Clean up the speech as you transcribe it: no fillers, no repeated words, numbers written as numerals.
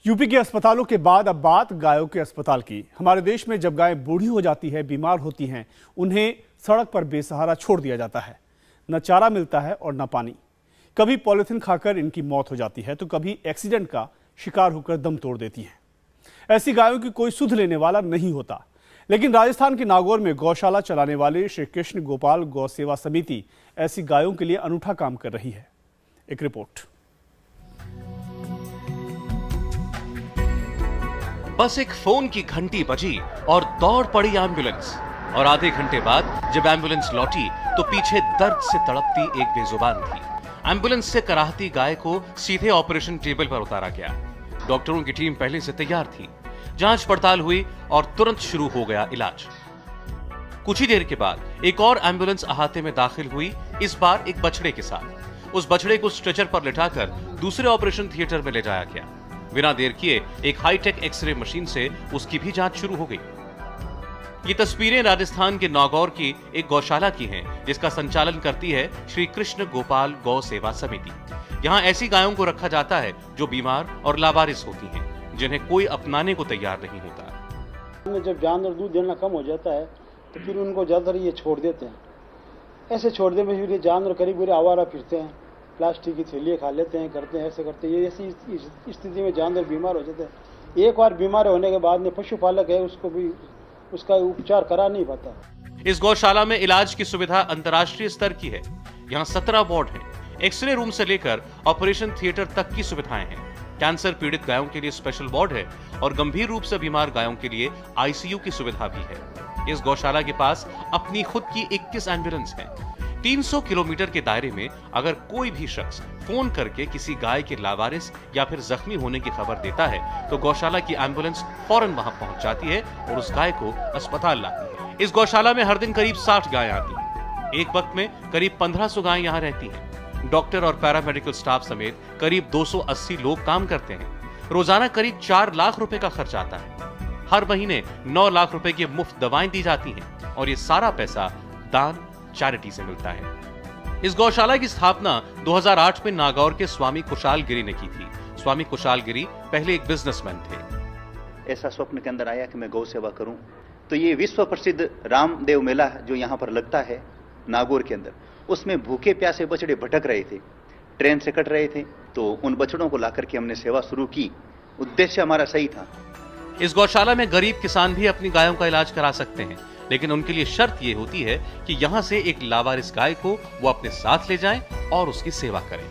UP के अस्पतालों के बाद अब बात गायों के अस्पताल की। हमारे देश में जब गायें बूढ़ी हो जाती है, बीमार होती हैं, उन्हें सड़क पर बेसहारा छोड़ दिया जाता है। न चारा मिलता है और न पानी। कभी पॉलिथीन खाकर इनकी मौत हो जाती है तो कभी एक्सीडेंट का शिकार होकर दम तोड़ देती हैं। ऐसी गायों की कोई सुध लेने वाला नहीं होता। लेकिन राजस्थान के नागौर में गौशाला चलाने वाले श्री कृष्ण गोपाल गौ सेवा समिति ऐसी गायों के लिए अनूठा काम कर रही है। एक रिपोर्ट। बस एक फोन की घंटी बजी और दौड़ पड़ी एम्बुलेंस। और आधे घंटे बाद जब एम्बुलेंस लौटी तो पीछे दर्द से तड़पती एक बेजुबान थी। एम्बुलेंस से कराहती गाय को सीधे ऑपरेशन टेबल पर उतारा गया। डॉक्टरों की टीम पहले से तैयार थी। जांच पड़ताल हुई और तुरंत शुरू हो गया इलाज। कुछ ही देर के बाद एक और एम्बुलेंस अहाते में दाखिल हुई, इस बार एक बछड़े के साथ। उस बछड़े को स्ट्रेचर पर लिटाकर दूसरे ऑपरेशन थिएटर में ले जाया गया। बिना देर किए एक हाईटेक एक्सरे मशीन से उसकी भी जांच शुरू हो गई। ये तस्वीरें राजस्थान के नागौर की एक गौशाला की हैं, जिसका संचालन करती है श्री कृष्ण गोपाल गौ सेवा समिति। यहाँ ऐसी गायों को रखा जाता है जो बीमार और लावारिस होती हैं, जिन्हें कोई अपनाने को तैयार नहीं होता। जब जानवर दूध देना कम हो जाता है तो फिर उनको ज्यादातर ये छोड़ देते हैं। ऐसे छोड़ देने में फिर ये जानवर करीब करीब आवारा फिरते हैं, प्लास्टिक की थैलियाँ खा लेते हैं, करते हैं, ऐसे करते हैं। ये ऐसी स्थिति में जानवर बीमार हो जाते हैं। एक बार बीमार होने के बाद में पशुपालक है उसको भी उसका उपचार करा नहीं पाता। इस गौशाला में इलाज की सुविधा अंतर्राष्ट्रीय स्तर की है। यहाँ 17 वार्ड हैं। एक्सरे रूम से लेकर ऑपरेशन थिएटर तक की सुविधाएं हैं। कैंसर पीड़ित गायों के लिए स्पेशल वार्ड है और गंभीर रूप से बीमार गायों के लिए आईसीयू की सुविधा भी है। इस गौशाला के पास अपनी खुद की 21 एम्बुलेंस है। 300 किलोमीटर के दायरे में अगर कोई भी शख्स फोन करके किसी गाय के लावारिस या फिर जख्मी होने की खबर देता है तो गौशाला की एम्बुलेंस फौरन वहां पहुंच जाती है और उस गाय को अस्पताल लाती है। इस गौशाला में हर दिन करीब 60 गायें आती हैं। एक वक्त में करीब 1500 गायें यहाँ रहती हैं। डॉक्टर और पैरामेडिकल स्टाफ समेत करीब 280 लोग काम करते हैं। रोजाना करीब 4 लाख रुपए का खर्च आता है। हर महीने 9 लाख रुपए की मुफ्त दवाएं दी जाती हैं और ये सारा पैसा दान चैरिटी से मिलता है। इस गौशाला की स्थापना 2008 में नागौर के स्वामी कुशाल गिरी ने की थी। स्वामी कुशाल गिरी पहले एक बिजनेसमैन थे। ऐसा स्वप्न के अंदर आया कि मैं गौ सेवा करूं, तो ये विश्व प्रसिद्ध रामदेव मेला जो यहाँ पर लगता है नागौर के अंदर, उसमें भूखे प्यासे बछड़े भटक रहे थे, ट्रेन से कट रहे थे, तो उन बछड़ों को लाकर के हमने सेवा शुरू की। उद्देश्य हमारा सही था। इस गौशाला में गरीब किसान भी अपनी गायों का इलाज करा सकते हैं, लेकिन उनके लिए शर्त यह होती है कि यहाँ से एक लावारिस गाय को वो अपने साथ ले जाएं और उसकी सेवा करें।